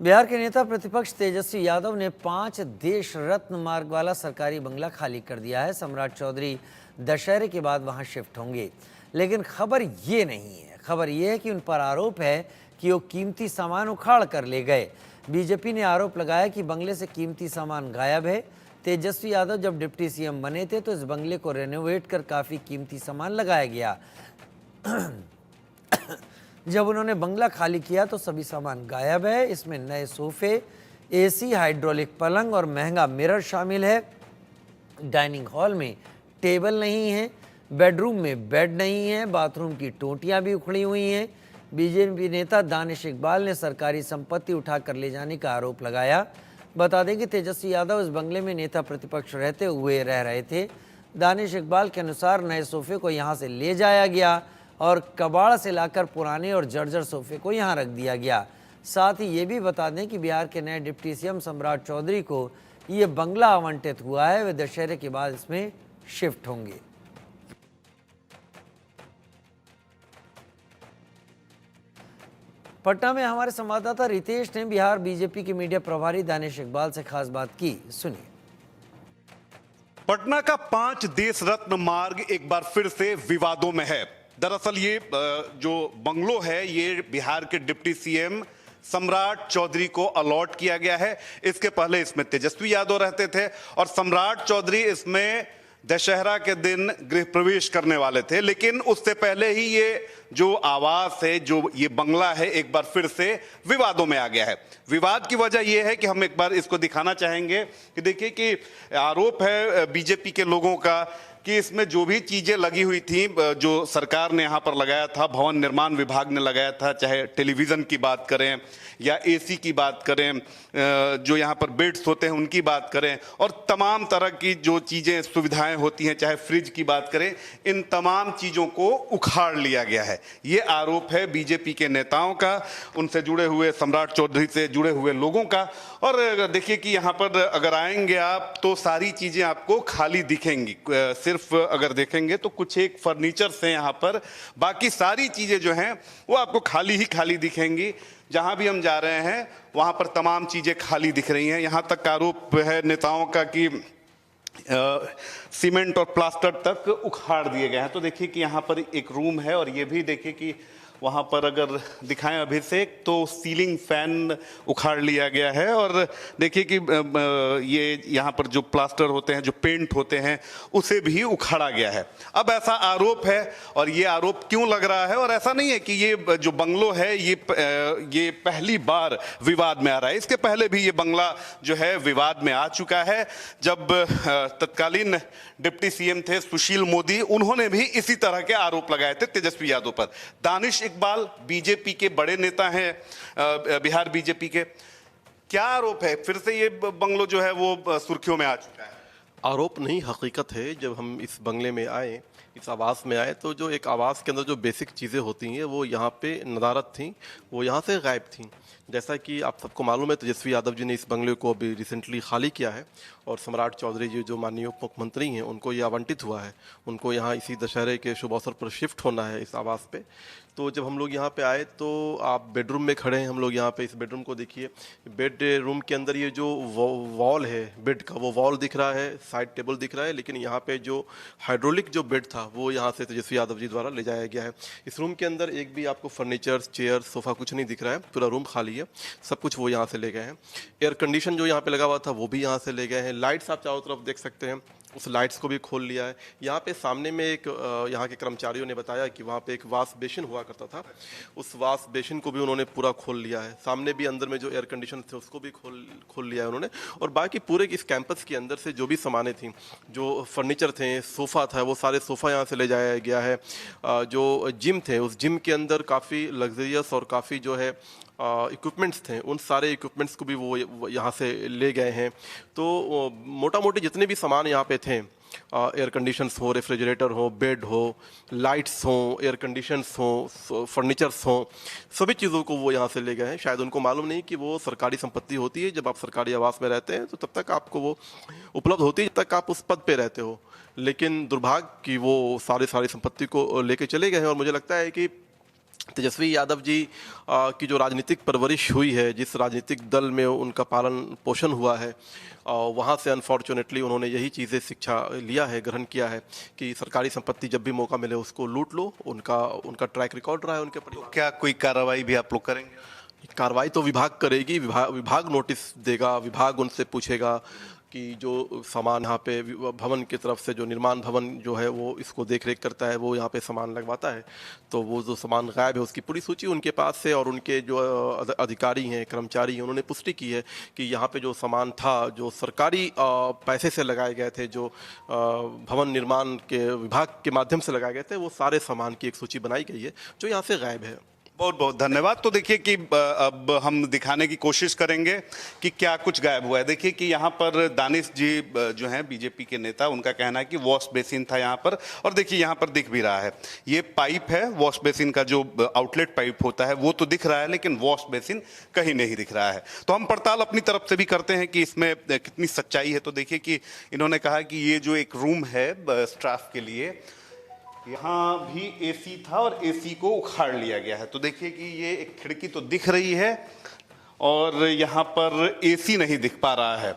बिहार के नेता प्रतिपक्ष तेजस्वी यादव ने 5 देश रत्न मार्ग वाला सरकारी बंगला खाली कर दिया है। सम्राट चौधरी दशहरे के बाद वहां शिफ्ट होंगे, लेकिन खबर ये नहीं है। खबर ये है कि उन पर आरोप है कि वो कीमती सामान उखाड़ कर ले गए। बीजेपी ने आरोप लगाया कि बंगले से कीमती सामान गायब है। तेजस्वी यादव जब डिप्टी सीएम बने थे तो इस बंगले को रेनोवेट कर काफ़ी कीमती सामान लगाया गया। जब उन्होंने बंगला खाली किया तो सभी सामान गायब है। इसमें नए सोफे, एसी, हाइड्रोलिक पलंग और महंगा मिरर शामिल है। डाइनिंग हॉल में टेबल नहीं है, बेडरूम में बेड नहीं है, बाथरूम की टोंटियां भी उखड़ी हुई हैं। बीजेपी नेता दानिश इकबाल ने सरकारी संपत्ति उठाकर ले जाने का आरोप लगाया। बता दें कि तेजस्वी यादव इस बंगले में नेता प्रतिपक्ष रहते हुए रह रहे थे। दानिश इकबाल के अनुसार नए सोफे को यहां से ले जाया गया और कबाड़ से लाकर पुराने और जर्जर सोफे को यहां रख दिया गया। साथ ही ये भी बता दें कि बिहार के नए डिप्टी सीएम सम्राट चौधरी को ये बंगला आवंटित हुआ है। वे दशहरे के बाद इसमें शिफ्ट होंगे। पटना में हमारे संवाददाता रितेश ने बिहार बीजेपी के मीडिया प्रभारी दानिश इकबाल से खास बात की, सुनिए। पटना का 5 देश रत्न मार्ग एक बार फिर से विवादों में है। दरअसल ये जो बंगलो है ये बिहार के डिप्टी सीएम सम्राट चौधरी को अलॉट किया गया है। इसके पहले इसमें तेजस्वी यादव रहते थे और सम्राट चौधरी इसमें दशहरा के दिन गृह प्रवेश करने वाले थे, लेकिन उससे पहले ही ये जो आवास है, जो ये बंगला है, एक बार फिर से विवादों में आ गया है। विवाद की वजह यह है कि हम एक बार इसको दिखाना चाहेंगे कि देखिए कि आरोप है बीजेपी के लोगों का कि इसमें जो भी चीजें लगी हुई थी, जो सरकार ने यहाँ पर लगाया था, भवन निर्माण विभाग ने लगाया था, चाहे टेलीविजन की बात करें या एसी की बात करें, जो यहाँ पर बेड्स होते हैं उनकी बात करें, और तमाम तरह की जो चीजें सुविधाएं होती हैं, चाहे फ्रिज की बात करें, इन तमाम चीजों को उखाड़ लिया गया है। ये आरोप है बीजेपी के नेताओं का, उनसे जुड़े हुए, सम्राट चौधरी से जुड़े हुए लोगों का। और देखिए कि यहाँ पर अगर आएंगे आप तो सारी चीजें आपको खाली दिखेंगी। सिर्फ अगर देखेंगे तो कुछ एक फर्नीचर्स हैं यहाँ पर, बाकी सारी चीजें जो हैं वो आपको खाली ही खाली दिखेंगी। जहां भी हम जा रहे हैं वहां पर तमाम चीजें खाली दिख रही हैं। यहां तक आरोप है नेताओं का कि सीमेंट और प्लास्टर तक उखाड़ दिए गए हैं। तो देखिए कि यहाँ पर एक रूम है और ये भी देखिए कि वहाँ पर अगर दिखाएं अभिषेक तो सीलिंग फैन उखाड़ लिया गया है। और देखिए कि ये यहाँ पर जो प्लास्टर होते हैं, जो पेंट होते हैं, उसे भी उखाड़ा गया है। अब ऐसा आरोप है और ये आरोप क्यों लग रहा है? और ऐसा नहीं है कि ये जो बंगलो है ये पहली बार विवाद में आ रहा है। इसके पहले भी ये बंगला जो है विवाद में आ चुका है। जब तत्कालीन डिप्टी सीएम थे सुशील मोदी, उन्होंने भी इसी तरह के आरोप लगाए थे तेजस्वी यादव पर। दानिश इकबाल बीजेपी के बड़े नेता हैं बिहार बीजेपी के, क्या आरोप है? फिर से ये बंगलो जो है वो सुर्खियों में आ चुका है। आरोप नहीं, हकीकत है। जब हम इस बंगले में आए, इस आवास में आए, तो जो एक आवास के अंदर जो बेसिक चीज़ें होती हैं वो यहाँ पे नदारत थी, वो यहाँ से गायब थी। जैसा कि आप सबको मालूम है, तेजस्वी यादव जी ने इस बंगले को अभी रिसेंटली खाली किया है और सम्राट चौधरी जी जो माननीय उप मुख्यमंत्री हैं उनको ये आवंटित हुआ है। उनको यहाँ इसी दशहरे के शुभ अवसर पर शिफ्ट होना है इस आवास पे। तो जब हम लोग यहाँ पे आए तो आप बेडरूम में खड़े हैं, हम लोग यहाँ पे इस बेडरूम को देखिए। बेड रूम के अंदर ये जो वॉल है बेड का, वो वॉल दिख रहा है, साइड टेबल दिख रहा है, लेकिन यहाँ पे जो हाइड्रोलिक जो बेड था वो यहाँ से तेजस्वी यादव जी द्वारा ले जाया गया है। इस रूम के अंदर एक भी आपको फर्नीचर, चेयर, सोफा कुछ नहीं दिख रहा है, पूरा रूम खाली है। सब कुछ वो यहाँ से ले गए हैं। एयर कंडीशन जो यहाँ पे लगा हुआ था वो भी यहाँ से ले गए हैं। लाइट्स आप चारों तरफ देख सकते हैं, उस लाइट्स को भी खोल लिया है। यहाँ पे सामने में एक यहाँ के कर्मचारियों ने बताया कि वहाँ पे एक वाश बेसिन हुआ करता था, उस वाश बेसिन को भी उन्होंने पूरा खोल लिया है। सामने भी अंदर में जो एयर कंडीशन थे उसको भी खोल लिया है उन्होंने। और बाकी पूरे इस कैंपस के अंदर से जो भी सामानें थी, जो फर्नीचर थे, सोफ़ा था, वो सारे सोफ़ा यहाँ से ले जाया गया है। जो जिम थे, उस जिम के अंदर काफ़ी लग्जरियस और काफ़ी जो है इक्विपमेंट्स थे, उन सारे इक्विपमेंट्स को भी वो यहाँ से ले गए हैं। तो मोटा मोटी जितने भी सामान यहाँ पे थे, एयर कंडीशंस हो, रेफ्रिजरेटर हो, बेड हो, लाइट्स हो, एयर कंडीशंस हो, फर्नीचर्स हो, सभी चीज़ों को वो यहाँ से ले गए हैं। शायद उनको मालूम नहीं कि वो सरकारी संपत्ति होती है। जब आप सरकारी आवास में रहते हैं तो तब तक आपको वो उपलब्ध होती है जब तक आप उस पद पे रहते हो, लेकिन दुर्भाग्य कि वो सारी संपत्ति को लेके चले गए हैं। और मुझे लगता है कि तेजस्वी यादव जी की जो राजनीतिक परवरिश हुई है, जिस राजनीतिक दल में उनका पालन पोषण हुआ है, वहाँ से अनफॉर्चुनेटली उन्होंने यही चीज़ें शिक्षा लिया है, ग्रहण किया है कि सरकारी संपत्ति जब भी मौका मिले उसको लूट लो। उनका ट्रैक रिकॉर्ड रहा है उनके परिवार। क्या कोई कार्रवाई भी आप लोग करेंगे? कार्रवाई तो विभाग करेगी, विभाग नोटिस देगा, विभाग उनसे पूछेगा कि जो सामान यहाँ पे भवन की तरफ से, जो निर्माण भवन जो है वो इसको देख रेख करता है, वो यहाँ पे सामान लगवाता है, तो वो जो सामान गायब है उसकी पूरी सूची उनके पास से, और उनके जो अधिकारी हैं, कर्मचारी हैं, उन्होंने पुष्टि की है कि यहाँ पे जो सामान था, जो सरकारी पैसे से लगाए गए थे, जो भवन निर्माण के विभाग के माध्यम से लगाए गए थे, वो सारे सामान की एक सूची बनाई गई है जो यहाँ से गायब है। बहुत बहुत धन्यवाद। तो देखिए कि अब हम दिखाने की कोशिश करेंगे कि क्या कुछ गायब हुआ है। देखिए कि यहाँ पर दानिश जी जो हैं बीजेपी के नेता, उनका कहना है कि वॉश बेसिन था यहाँ पर, और देखिए यहाँ पर दिख भी रहा है, ये पाइप है, वॉश बेसिन का जो आउटलेट पाइप होता है वो तो दिख रहा है, लेकिन वॉश बेसिन कहीं नहीं दिख रहा है। तो हम पड़ताल अपनी तरफ से भी करते हैं कि इसमें कितनी सच्चाई है। तो देखिए कि इन्होंने कहा कि ये जो एक रूम है स्टाफ के लिए, यहाँ भी एसी था और एसी को उखाड़ लिया गया है। तो देखिए कि ये एक खिड़की तो दिख रही है और यहाँ पर एसी नहीं दिख पा रहा है।